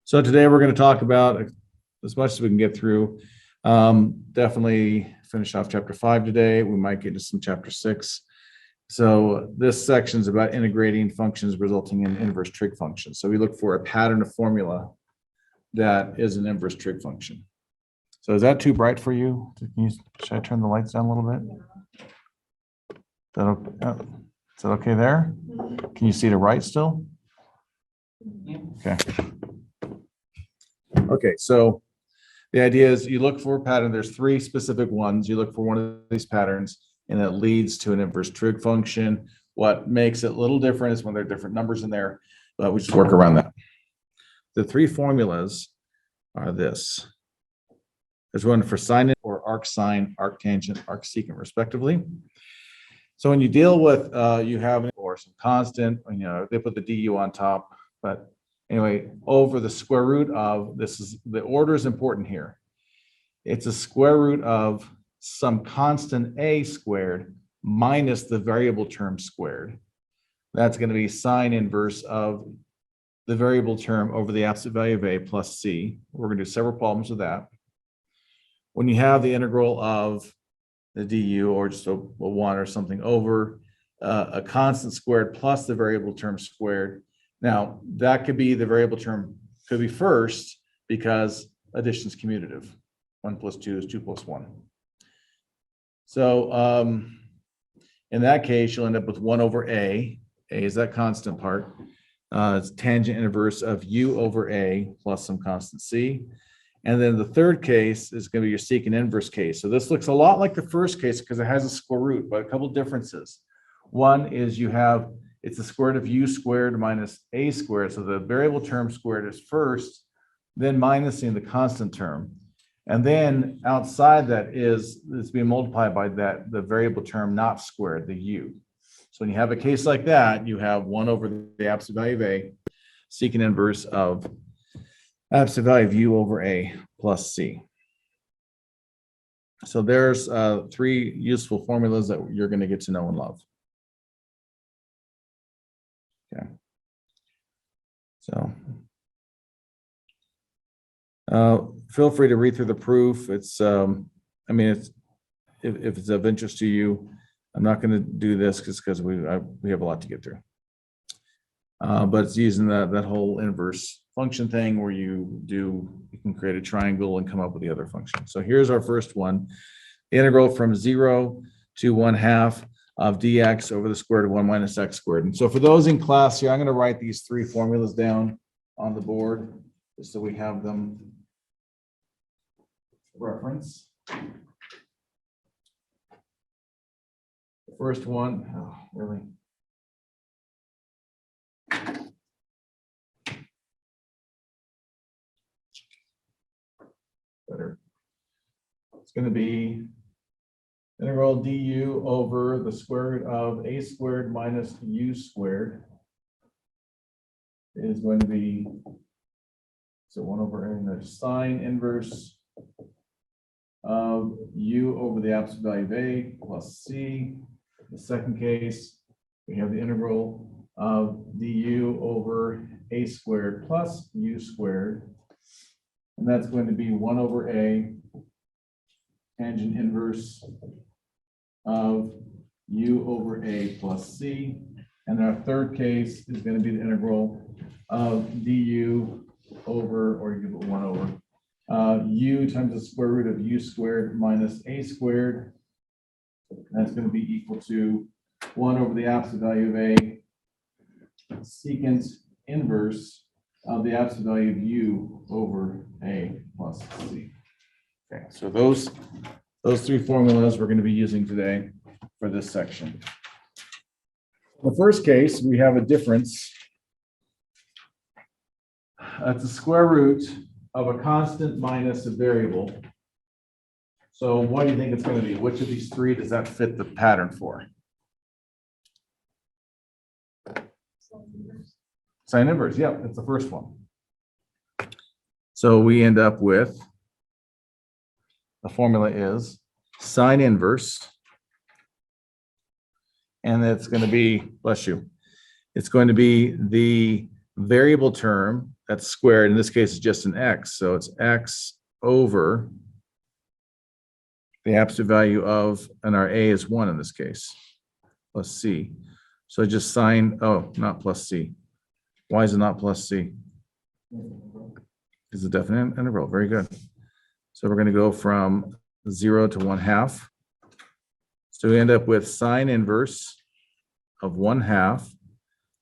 So today we're going to talk about as much as we can get through. Definitely finish off chapter 5 today. We might get to some chapter 6. So this section is about integrating functions resulting in inverse trig functions. So we look for a pattern of formula that is an inverse trig function. So is that too bright for you? Should I turn the lights down a little bit? Is that okay there? Can you see the right still? Okay. Okay, so the idea is you look for a pattern. There's 3 specific ones. You look for one of these patterns, and it leads to an inverse trig function. What makes it a little different is when there are different numbers in there, but we just work around that. The 3 formulas are this. There's one for sine or arcsine, arctangent, arcsecant, respectively. So when you deal with, you have or some constant, they put the du on top, but anyway, over the square root of, this is, the order is important here. It's a square root of some constant a squared minus the variable term squared. That's going to be sine inverse of the variable term over the absolute value of a plus c. We're going to do several problems with that. When you have the integral of the du, or just a 1 or something, over a constant squared plus the variable term squared. Now, that could be the variable term, could be first because addition is commutative. 1 plus 2 is 2 plus 1. So in that case, you'll end up with 1 over a. A is that constant part. It's tangent inverse of u over a plus some constant c. And then the third case is going to be your secant inverse case. So this looks a lot like the first case because it has a square root, but a couple differences. One is you have, it's the square root of u squared minus a squared. So the variable term squared is first, then minusing the constant term. And then outside that is, it's being multiplied by that, the variable term not squared, the u. So when you have a case like that, you have 1 over the absolute value of a, secant inverse of absolute value of u over a plus c. So there's 3 useful formulas that you're going to get to know and love. Okay. So feel free to read through the proof. It's it's if it's of interest to you. I'm not going to do this because we have a lot to get through. But it's using that whole inverse function thing where you can create a triangle and come up with the other function. So here's our first one. The integral from 0 to 1/2 of dx over the square root of 1 minus x squared. And so for those in class here, I'm going to write these 3 formulas down on the board just so we have them reference. The first one, oh, really? Better. It's going to be integral du over the square root of a squared minus u squared is going to be, so 1 over a, there's sine inverse of u over the absolute value of a plus c. The second case, we have the integral of du over a squared plus u squared. And that's going to be 1 over a tangent inverse of u over a plus c. And our third case is going to be the integral of du over, or you give it 1 over, u times the square root of u squared minus a squared. And that's going to be equal to 1 over the absolute value of a secant inverse of the absolute value of u over a plus c. Okay, so those 3 formulas we're going to be using today for this section. In the first case, we have a difference. That's the square root of a constant minus a variable. So what do you think it's going to be? Which of these 3 does that fit the pattern for? Sine inverse, yeah, that's the first one. So we end up with, the formula is sine inverse, and it's going to be, bless you, it's going to be the variable term that's squared. In this case, it's just an x. So it's x over the absolute value of, and our a is 1 in this case, plus c. So just sign, oh, not plus c. Why is it not plus c? It's a definite integral. Very good. So we're going to go from 0 to 1/2. So we end up with sine inverse of 1/2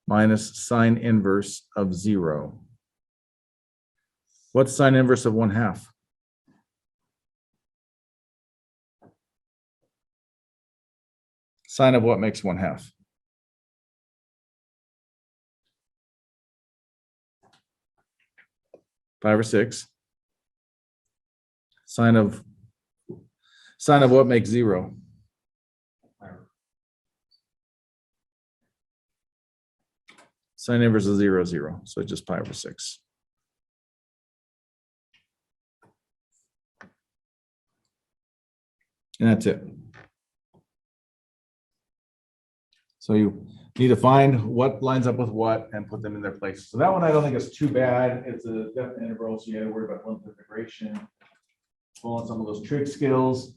minus sine inverse of 0. What's sine inverse of 1/2? Sine of what makes 1/2? Five or six. Sine of what makes 0? Sine inverse of 0, 0. So just pi over 6. And that's it. So you need to find what lines up with what and put them in their places. So that one I don't think is too bad. It's a definite integral, so you got to worry about limit integration. Pull on some of those trig skills.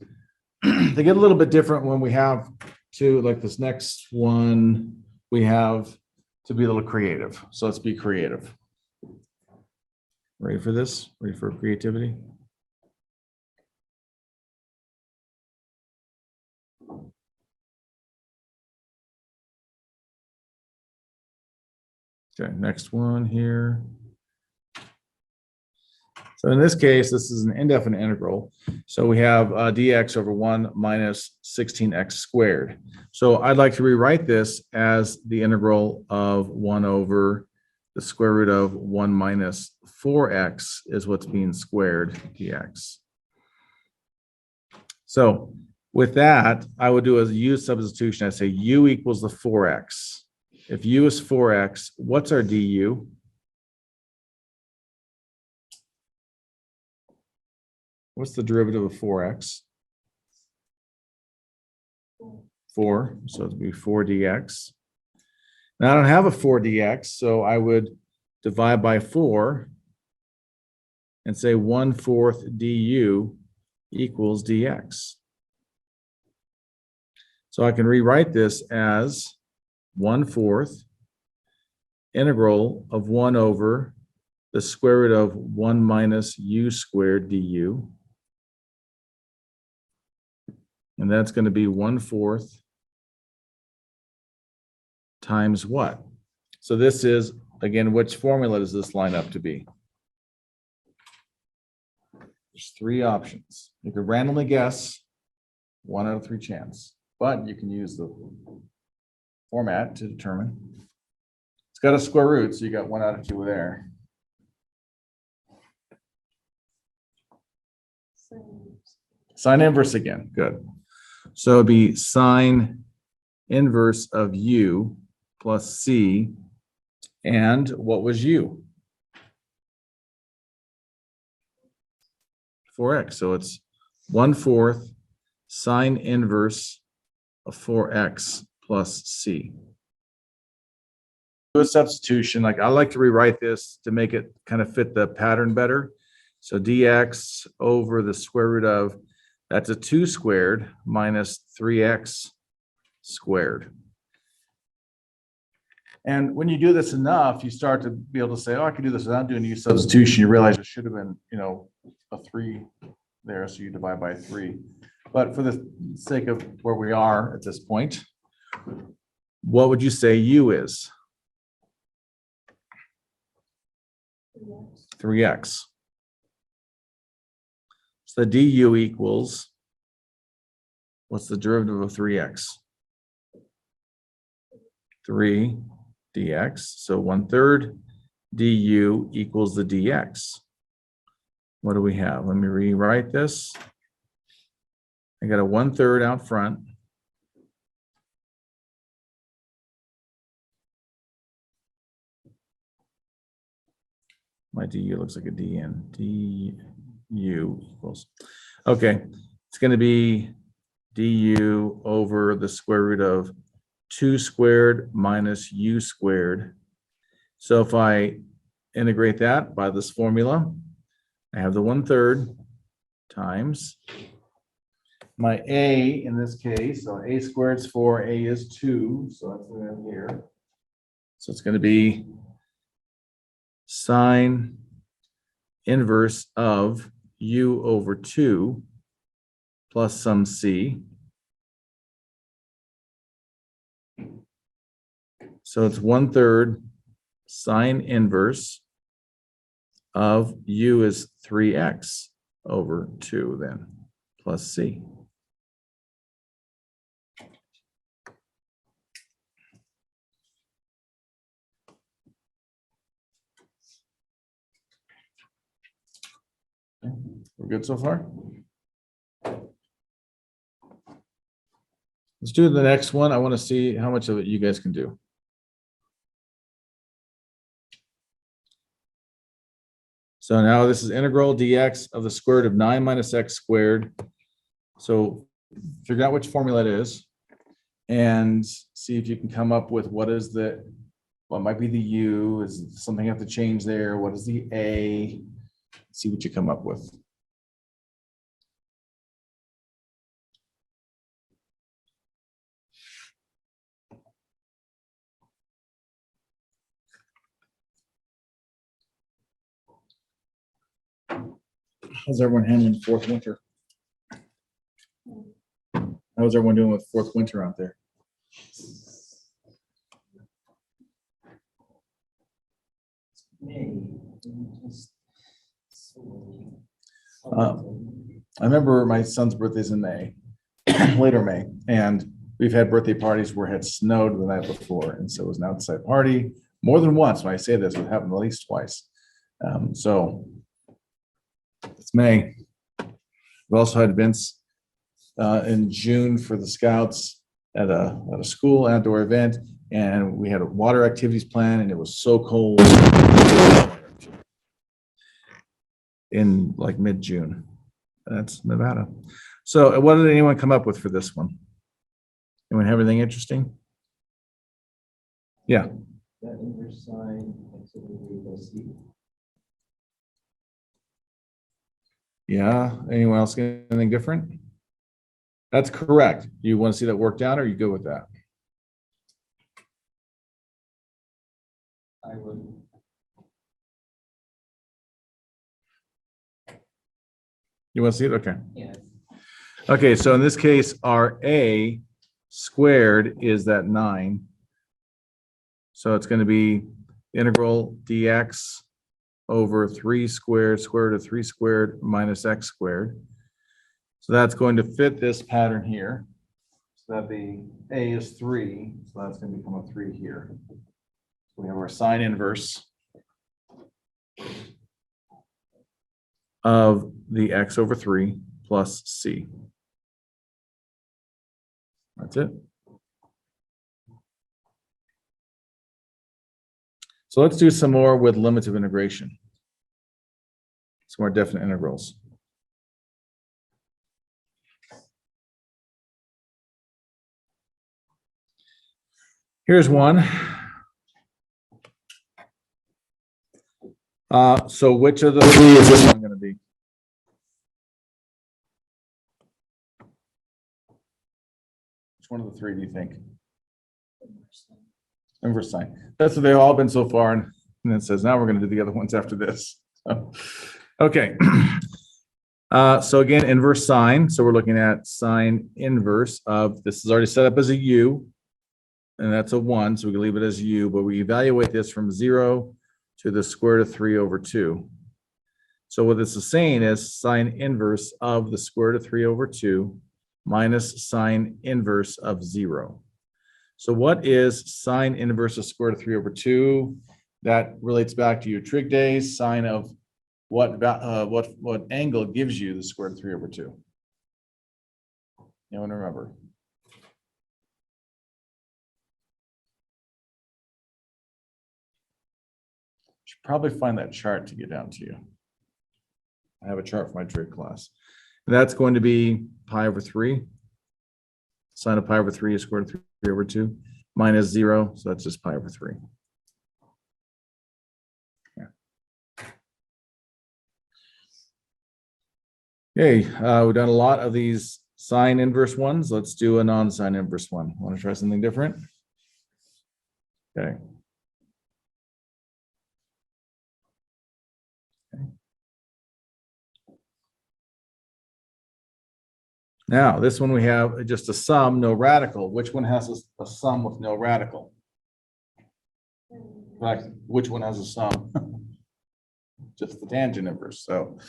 They get a little bit different when we have to, like this next one, we have to be a little creative. So let's be creative. Ready for this? Ready for creativity? Okay, next one here. So in this case, this is an indefinite integral. So we have dx over 1 minus 16x squared. So I'd like to rewrite this as the integral of 1 over the square root of 1 minus 4x is what's being squared dx. So with that, I would do a u substitution. I say u equals the 4x. If u is 4x, what's our du? What's the derivative of 4x? 4, so it'd be 4 dx. Now I don't have a 4 dx, so I would divide by 4 and say 1/4 du equals dx. So I can rewrite this as 1/4 integral of 1 over the square root of 1 minus u squared du. And that's going to be 1/4 times what? So this is, again, which formula does this line up to be? There's 3 options. You could randomly guess 1 out of 3 chance, but you can use the format to determine. It's got a square root, so you got 1 out of 2 there. Sine inverse again, good. So it'd be sine inverse of u plus c, and what was u? 4x, so it's 1/4 sine inverse of 4x plus c. Do a substitution, like I like to rewrite this to make it kind of fit the pattern better. So dx over the square root of, that's a 2 squared minus 3x squared. And when you do this enough, you start to be able to say, oh, I can do this without doing a substitution. You realize it should have been, a 3 there, so you divide by 3. But for the sake of where we are at this point, what would you say u is? 3x. So the du equals, what's the derivative of 3x? 3 dx. So 1/3 du equals the dx. What do we have? Let me rewrite this. I got a 1/3 out front. My du looks like a dn. Du equals. Okay, it's going to be du over the square root of 2 squared minus u squared So if I integrate that by this formula, I have the 1/3 times my a in this case. So a squared is 4, a is 2, so that's in here. So it's going to be sine inverse of u over 2 plus some c. So it's 1/3 sine inverse of u is 3x over 2 then, plus c. Okay, we're good so far? Let's do the next one. I want to see how much of it you guys can do. So now this is integral dx of the square root of 9 minus x squared. So figure out which formula it is and see if you can come up with what might be the u, is something you have to change there, what is the a, see what you come up with. How's everyone handling fourth winter? How's everyone doing with fourth winter out there? I remember my son's birthday's in May, later May, and we've had birthday parties where it had snowed the night before, and so it was an outside party more than once. When I say this, it happened at least twice. So it's May. We also had events in June for the Scouts at a school outdoor event, and we had a water activities plan, and it was so cold in like mid-June. That's Nevada. So what did anyone come up with for this one? Anyone have anything interesting? Yeah. That inverse sine x over 3 plus c. Yeah. Anyone else get anything different? That's correct. You want to see that worked out, or you go with that? I would. You want to see it? Okay. Yeah. Okay, so in this case, our a squared is that 9. So it's going to be integral dx over 3 squared, square root of 3 squared minus x squared. So that's going to fit this pattern here. So that the a is 3, so that's going to become a 3 here. So we have our sine inverse of the x over 3 plus c. That's it. So let's do some more with limits of integration. Some more definite integrals. Here's one. So which of the three is this one going to be? Which one of the three do you think? Inverse sine. That's what they've all been so far, and it says now we're going to do the other ones after this. Okay. So again, inverse sine. So we're looking at sine inverse of, this is already set up as a u, and that's a 1, so we can leave it as u, but we evaluate this from 0 to the square root of 3 over 2. So what this is saying is sine inverse of the square root of 3 over 2 minus sine inverse of 0. So what is sine inverse of square root of 3 over 2? That relates back to your trig days. Sine of what angle gives you the square root of 3 over 2? Anyone remember? Should probably find that chart to get down to you. I have a chart for my trig class. And that's going to be pi over 3. Sine of pi over 3 is square root of 3 over 2 minus 0. So that's just pi over 3. Okay, we've done a lot of these sine inverse ones. Let's do a non-sine inverse one. Want to try something different? Okay. Now, this one we have just a sum, no radical. Which one has a sum with no radical? In fact, which one has a sum? Just the tangent inverse. So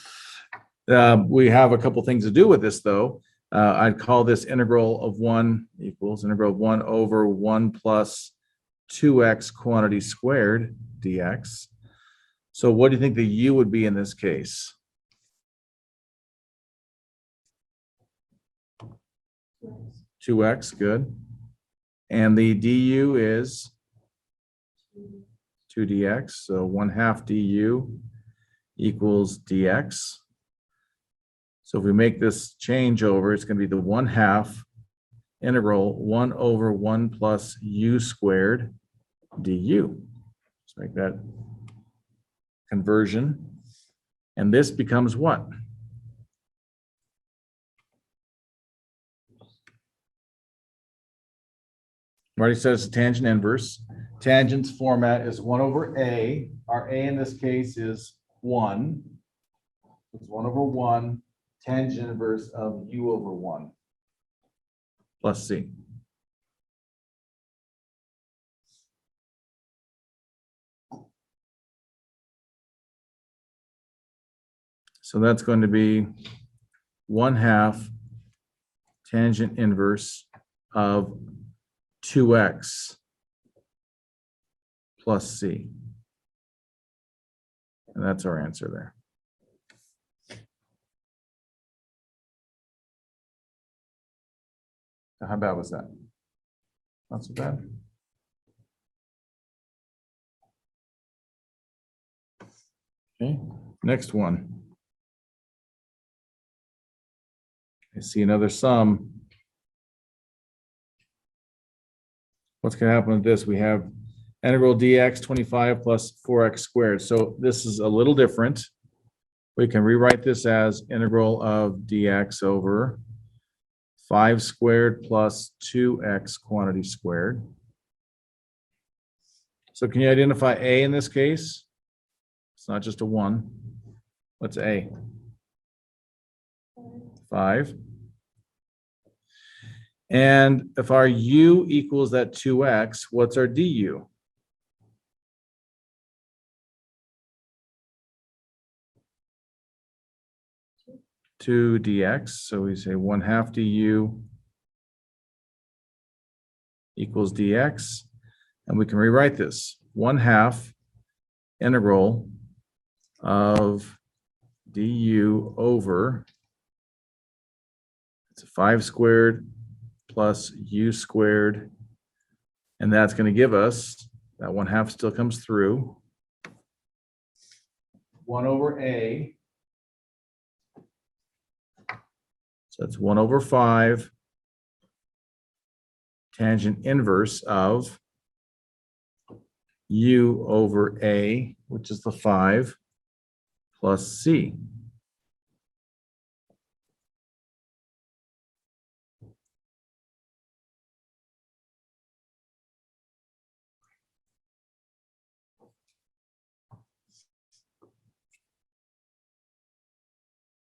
we have a couple things to do with this, though. I'd call this integral of 1 equals integral of 1 over 1 plus 2x quantity squared dx. So what do you think the u would be in this case? 2x, good. And the du is 2 dx, so 1/2 du equals dx. So if we make this change over, it's going to be the 1/2 integral 1 over 1 plus u squared du. Let's make that conversion. And this becomes what? I already said it's a tangent inverse. Tangent's format is 1 over a. Our a in this case is 1. It's 1 over 1 tangent inverse of u over 1 plus c. So that's going to be 1/2 tangent inverse of 2x plus c. And that's our answer there. How bad was that? Not so bad. Okay, next one. I see another sum. What's going to happen with this? We have integral dx 25 plus 4x squared. So this is a little different. We can rewrite this as integral of dx over 5 squared plus 2x quantity squared. So can you identify a in this case? It's not just a 1. What's a? 5. And if our u equals that 2x, what's our du? Two dx. So we say 1/2 du equals dx. And we can rewrite this 1/2 integral of du over, it's 5 squared plus u squared, and that's going to give us, that 1/2 still comes through, 1 over a, so that's 1 over 5 tangent inverse of u over a, which is the 5, plus c.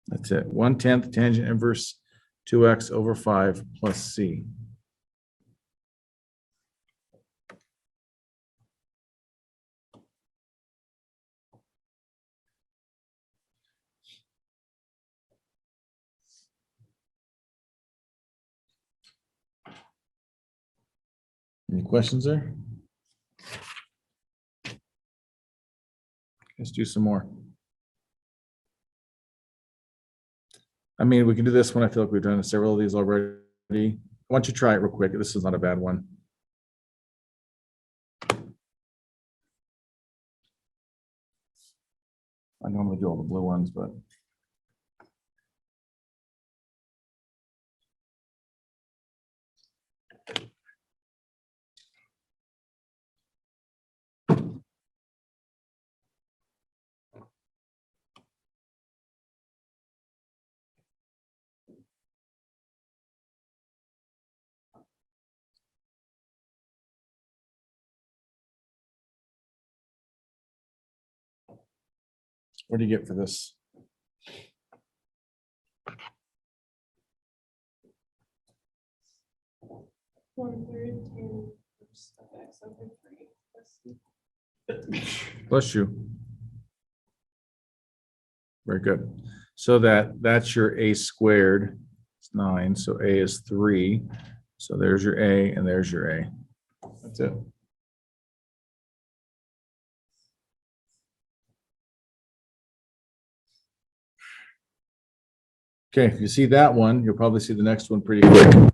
That's it. 1/10 tangent inverse 2x over 5 plus c. Any questions there? Let's do some more. I mean, we can do this one. I feel like we've done several of these already. Why don't you try it real quick? This is not a bad one. I normally do all the blue ones, but. What do you get for this? One-third tan inverse of x over 3 plus c. Bless you. Very good. So that's your a squared. It's 9. So a is 3. So there's your a and there's your a. That's it. Okay, if you see that one, you'll probably see the next one pretty quick.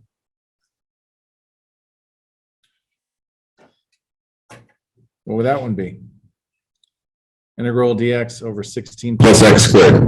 What would that one be? Integral dx over 16 plus x squared.